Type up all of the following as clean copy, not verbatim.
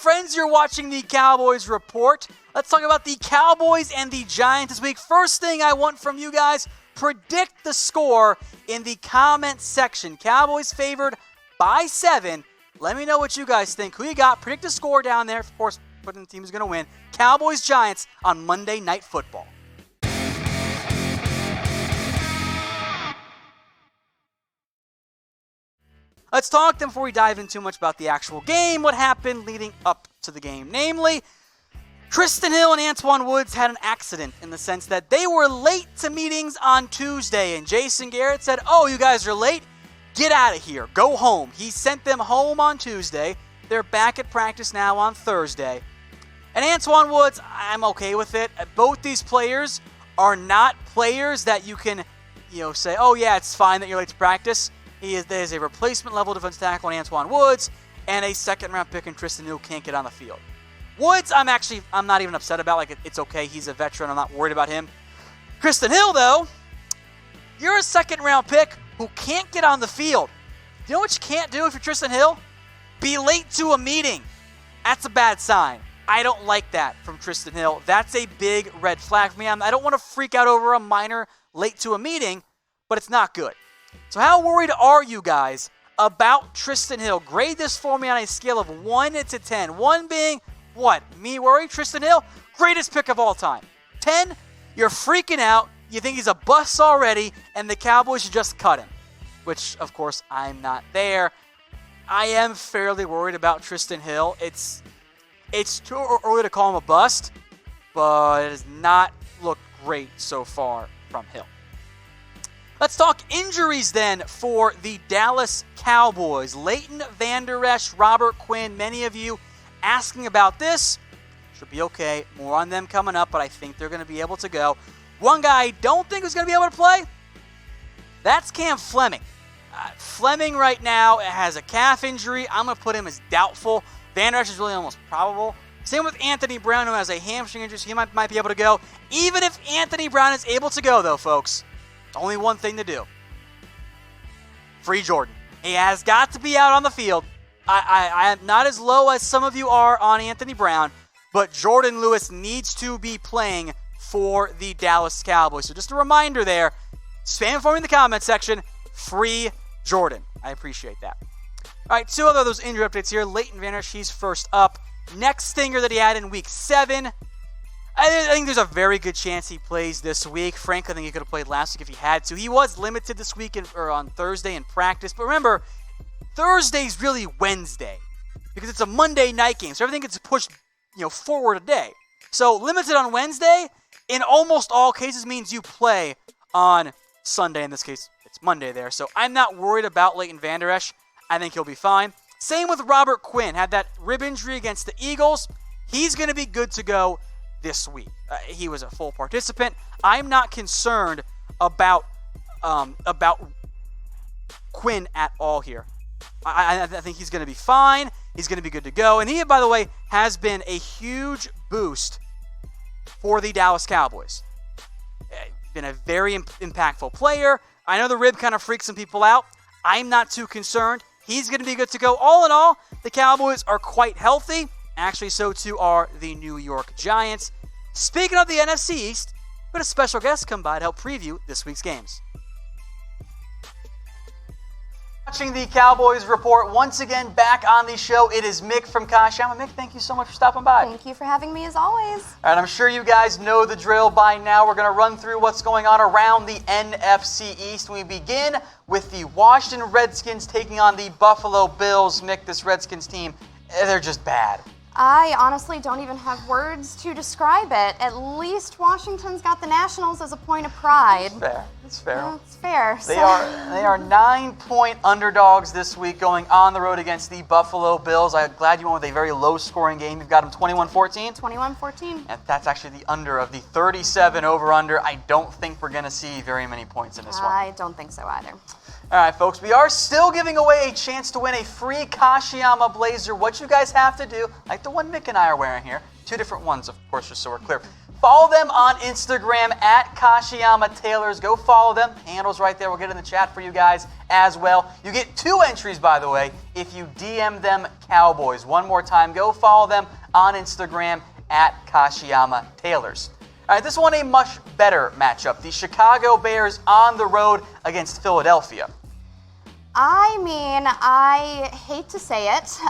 friends, you're watching the Cowboys Report. Let's talk about the Cowboys and the Giants this week. First thing I want from you guys, predict the score in the comment section. Cowboys favored by 7. Let me know what you guys think. Who you got? Predict the score down there. Of course, putting the team who's going to win. Cowboys Giants on Monday Night Football. Let's talk then before we dive in too much about the actual game, what happened leading up to the game. Namely, Trysten Hill and Antwaun Woods had an accident in the sense that they were late to meetings on Tuesday, and Jason Garrett said, "Oh, you guys are late? Get out of here. Go home." He sent them home on Tuesday. They're back at practice now on Thursday. And Antwaun Woods, I'm okay with it. Both these players are not players that you can, say, "Oh yeah, it's fine that you're late to practice." There's a replacement level defensive tackle in Antwaun Woods and a second-round pick in Trysten Hill can't get on the field. Woods, I'm not even upset about. It's okay. He's a veteran. I'm not worried about him. Trysten Hill, though, you're a second-round pick who can't get on the field. You know what you can't do if you're Trysten Hill? Be late to a meeting. That's a bad sign. I don't like that from Trysten Hill. That's a big red flag for me. I don't want to freak out over a minor late to a meeting, but it's not good. So how worried are you guys about Trysten Hill? Grade this for me on a scale of 1 to 10. 1 being, what? Me worried? Trysten Hill? Greatest pick of all time. 10, you're freaking out. You think he's a bust already, and the Cowboys should just cut him. Which, of course, I'm not there. I am fairly worried about Trysten Hill. It's too early to call him a bust, but it has not looked great so far from Hill. Let's talk injuries then for the Dallas Cowboys. Leighton, Vander, Esch, Robert, Quinn, many of you asking about this. Should be okay. More on them coming up, but I think they're going to be able to go. One guy I don't think is going to be able to play, that's Cam Fleming. Fleming right now has a calf injury. I'm going to put him as doubtful. Vander Esch is really almost probable. Same with Anthony Brown, who has a hamstring injury, so he might be able to go. Even if Anthony Brown is able to go, though, folks, only one thing to do. Free Jourdan. He has got to be out on the field. I am not as low as some of you are on Anthony Brown, but Jourdan Lewis needs to be playing for the Dallas Cowboys. So just a reminder there, spam for me in the comment section, free Jourdan. I appreciate that. All right, 2 other those injury updates here. Leighton Vander, she's first up. Next stinger that he had in Week 7. I think there's a very good chance he plays this week. Frankly, I think he could have played last week if he had to. He was limited this week or on Thursday in practice. But remember, Thursday's really Wednesday because it's a Monday night game. So everything gets pushed forward a day. So limited on Wednesday in almost all cases means you play on Sunday. In this case, it's Monday there. So I'm not worried about Leighton Vander Esch. I think he'll be fine. Same with Robert Quinn. Had that rib injury against the Eagles. He's going to be good to go this week. He was a full participant. I'm not concerned about Quinn at all here. I think he's going to be fine. He's going to be good to go. And he, by the way, has been a huge boost for the Dallas Cowboys. Been a very impactful player. I know the rib kind of freaks some people out. I'm not too concerned. He's going to be good to go. All in all, the Cowboys are quite healthy. Actually, so too are the New York Giants. Speaking of the NFC East, we had a special guest come by to help preview this week's games. Watching the Cowboys Report once again back on the show. It is Mick from Kashama. Mick, thank you so much for stopping by. Thank you for having me as always. All right, I'm sure you guys know the drill by now. We're going to run through what's going on around the NFC East. We begin with the Washington Redskins taking on the Buffalo Bills. Mick, this Redskins team, they're just bad. I honestly don't even have words to describe it. At least Washington's got the Nationals as a point of pride. It's fair. Yeah, it's fair. They are 9-point underdogs this week going on the road against the Buffalo Bills. I'm glad you went with a very low-scoring game. You've got them 21-14? 21-14. And that's actually the under of the 37 over-under. I don't think we're going to see very many points in this one. I don't think so either. All right, folks, we are still giving away a chance to win a free Kashiyama blazer. What you guys have to do, like the one Mick and I are wearing here, 2 different ones, of course, just so we're clear. Follow them on Instagram at Kashiyama Tailors. Go follow them. Handle's right there. We'll get in the chat for you guys as well. You get 2 entries, by the way, if you DM them Cowboys. One more time, go follow them on Instagram at Kashiyama Tailors. All right, this one a much better matchup. The Chicago Bears on the road against Philadelphia. I mean, I hate to say it,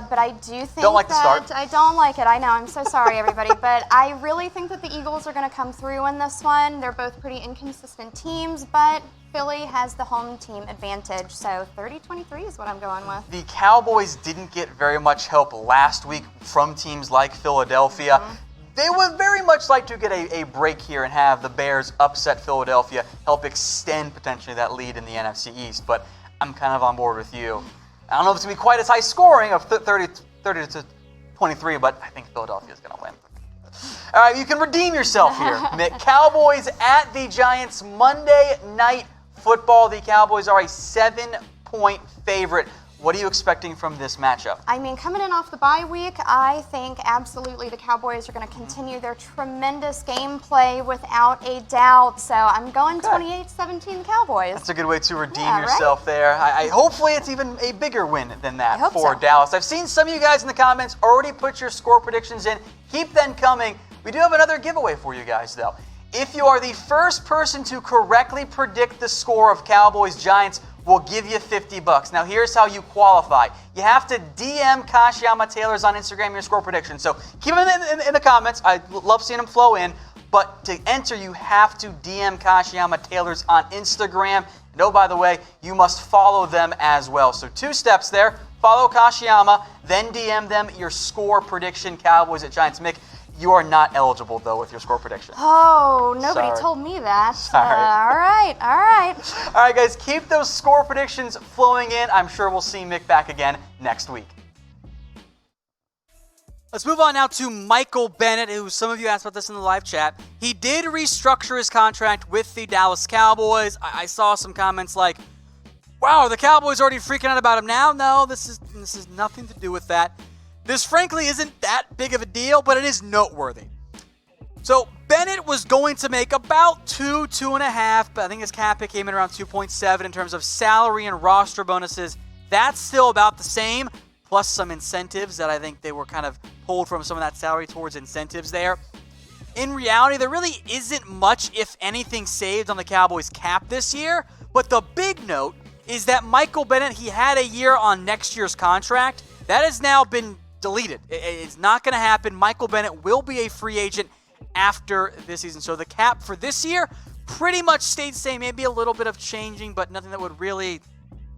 but I do think don't like the start. I don't like it. I know. I'm so sorry, everybody. But I really think that the Eagles are going to come through in this one. They're both pretty inconsistent teams, but Philly has the home team advantage. So 30-23 is what I'm going with. The Cowboys didn't get very much help last week from teams like Philadelphia. They would very much like to get a break here and have the Bears upset Philadelphia, help extend potentially that lead in the NFC East. But I'm kind of on board with you. I don't know if it's going to be quite as high scoring of 30-23, but I think Philadelphia is going to win. All right, you can redeem yourself here, Mick. Cowboys at the Giants, Monday Night Football. The Cowboys are a 7-point favorite. What are you expecting from this matchup? I mean, coming in off the bye week, I think absolutely the Cowboys are going to continue their tremendous gameplay without a doubt. So I'm going 28-17 Cowboys. That's a good way to redeem yourself there. Hopefully it's even a bigger win than that for so. Dallas. I've seen some of you guys in the comments already put your score predictions in. Keep them coming. We do have another giveaway for you guys, though. If you are the first person to correctly predict the score of Cowboys-Giants, we'll give you $50. Now, here's how you qualify. You have to DM Kashiyama Tailors on Instagram your score prediction. So keep them in the comments. I love seeing them flow in. But to enter, you have to DM Kashiyama Tailors on Instagram. And oh, by the way, you must follow them as well. So 2 steps there. Follow Kashiyama, then DM them your score prediction, Cowboys at Giants. Mick, you are not eligible, though, with your score prediction. Oh, nobody told me that. All right. All right, guys, keep those score predictions flowing in. I'm sure we'll see Mick back again next week. Let's move on now to Michael Bennett, who some of you asked about this in the live chat. He did restructure his contract with the Dallas Cowboys. I saw some comments like, wow, the Cowboys already freaking out about him now? No, this is nothing to do with that. This, frankly, isn't that big of a deal, but it is noteworthy. So, Bennett was going to make about 2.5, but I think his cap hit came in around 2.7 in terms of salary and roster bonuses. That's still about the same, plus some incentives that I think they were kind of pulled from some of that salary towards incentives there. In reality, there really isn't much, if anything, saved on the Cowboys' cap this year, but the big note is that Michael Bennett, he had a year on next year's contract. That has now been deleted. It's not going to happen. Michael Bennett will be a free agent after this season. So the cap for this year pretty much stayed the same. Maybe a little bit of changing, but nothing that would really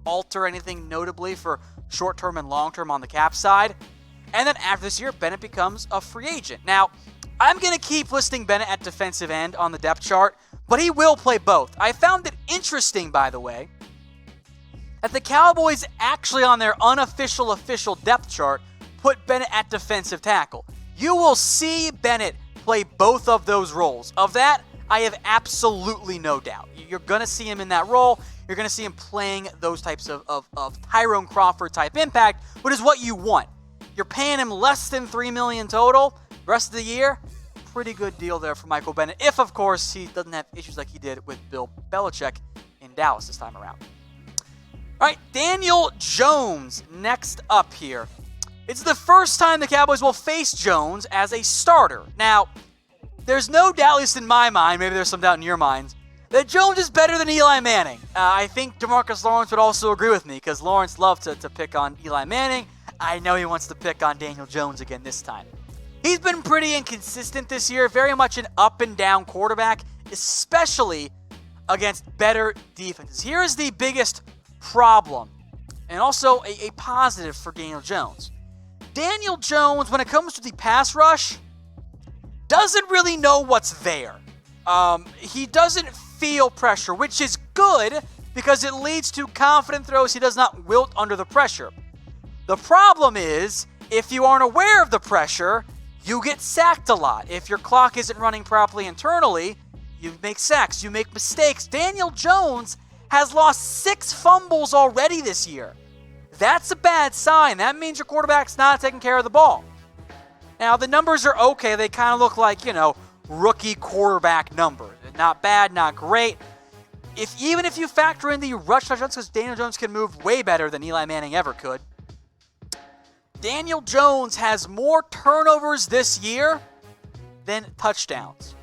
alter anything notably for short-term and long-term on the cap side. And then after this year, Bennett becomes a free agent. Now, I'm going to keep listing Bennett at defensive end on the depth chart, but he will play both. I found it interesting, by the way, that the Cowboys actually on their unofficial official depth chart put Bennett at defensive tackle. You will see Bennett play both of those roles. Of that, I have absolutely no doubt. You're going to see him in that role. You're going to see him playing those types of Tyrone Crawford type impact, which is what you want. You're paying him less than $3 million total the rest of the year. Pretty good deal there for Michael Bennett, if, of course, he doesn't have issues like he did with Bill Belichick in Dallas this time around. All right, Daniel Jones next up here. It's the first time the Cowboys will face Jones as a starter. Now, there's no doubt, at least in my mind, maybe there's some doubt in your minds, that Jones is better than Eli Manning. I think DeMarcus Lawrence would also agree with me because Lawrence loved to pick on Eli Manning. I know he wants to pick on Daniel Jones again this time. He's been pretty inconsistent this year, very much an up-and-down quarterback, especially against better defenses. Here is the biggest problem, and also a positive for Daniel Jones. Daniel Jones, when it comes to the pass rush, doesn't really know what's there. He doesn't feel pressure, which is good because it leads to confident throws. He does not wilt under the pressure. The problem is, if you aren't aware of the pressure, you get sacked a lot. If your clock isn't running properly internally, you make sacks, you make mistakes. Daniel Jones has lost 6 fumbles already this year. That's a bad sign. That means your quarterback's not taking care of the ball. Now, the numbers are okay. They kind of look like, rookie quarterback number. Not bad, not great. Even if you factor in the rush touchdowns, because Daniel Jones can move way better than Eli Manning ever could, Daniel Jones has more turnovers this year than touchdowns.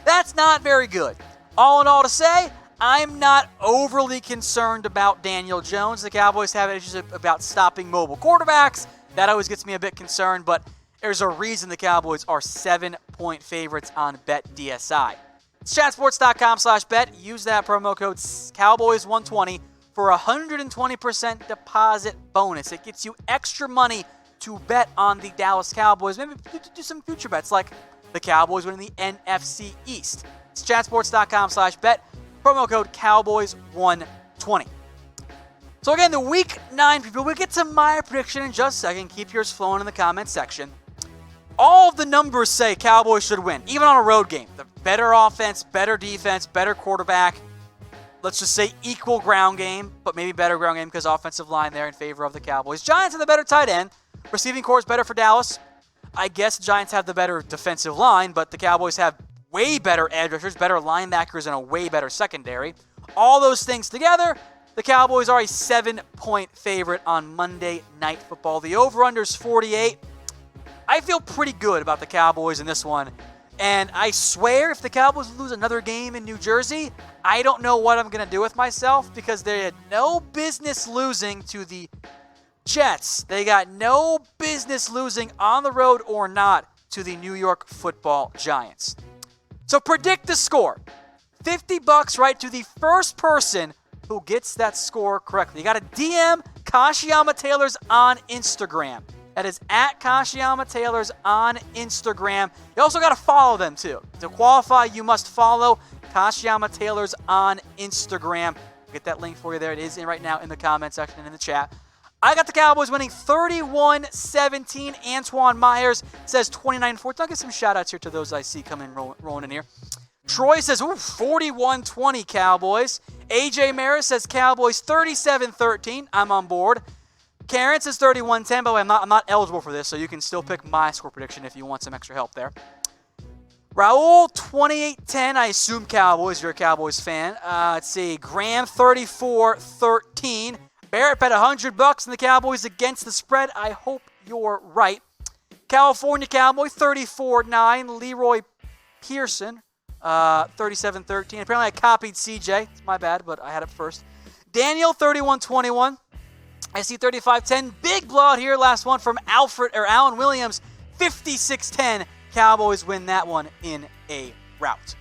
That's not very good. All in all to say, I'm not overly concerned about Daniel Jones. The Cowboys have issues about stopping mobile quarterbacks. That always gets me a bit concerned, but there's a reason the Cowboys are 7-point favorites on BetDSI. It's chatsports.com/bet. Use that promo code Cowboys120 for a 120% deposit bonus. It gets you extra money to bet on the Dallas Cowboys. Maybe do some future bets like the Cowboys winning the NFC East. It's chatsports.com/bet. Promo code Cowboys120. So again, the Week 9 preview. We'll get to my prediction in just a second. Keep yours flowing in the comments section. All of the numbers say Cowboys should win, even on a road game. The better offense, better defense, better quarterback. Let's just say equal ground game, but maybe better ground game because offensive line there in favor of the Cowboys. Giants have the better tight end. Receiving core is better for Dallas. I guess the Giants have the better defensive line, but the Cowboys have way better edge rushers, better linebackers, and a way better secondary. All those things together, the Cowboys are a 7-point favorite on Monday Night Football. The over-under is 48. I feel pretty good about the Cowboys in this one. And I swear if the Cowboys lose another game in New Jersey, I don't know what I'm going to do with myself because they had no business losing to the Jets. They got no business losing on the road or not to the New York Football Giants. So predict the score. $50 right to the first person who gets that score correctly. You got to DM Kashiyama Taylors on Instagram. That is at Kashiyama Taylors on Instagram. You also got to follow them too. To qualify, you must follow Kashiyama Taylors on Instagram. I'll get that link for you there. It is in right now in the comment section and in the chat. I got the Cowboys winning 31-17. Antwaun Myers says 29-14. I'll get some shout-outs here to those I see coming rolling in here. Troy says, 41-20 Cowboys. AJ Maris says Cowboys 37-13. I'm on board. Karen says 31-10. By the way, I'm not eligible for this, so you can still pick my score prediction if you want some extra help there. Raul, 28-10. I assume Cowboys. You're a Cowboys fan. Let's see. Graham, 34-13. Barrett bet $100 in the Cowboys against the spread. I hope you're right. California Cowboy, 34-9. Leroy Pearson, 37-13. Apparently I copied CJ. It's my bad, but I had it first. Daniel, 31-21. I see 35-10. Big blowout here. Last one from Alan Williams, 56-10. Cowboys win that one in a rout.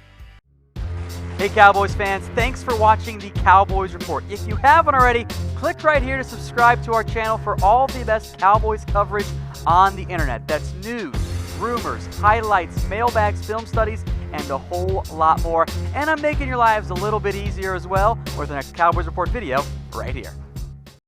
Hey Cowboys fans, thanks for watching the Cowboys Report. If you haven't already, click right here to subscribe to our channel for all the best Cowboys coverage on the internet. That's news, rumors, highlights, mailbags, film studies, and a whole lot more. And I'm making your lives a little bit easier as well with the next Cowboys Report video right here.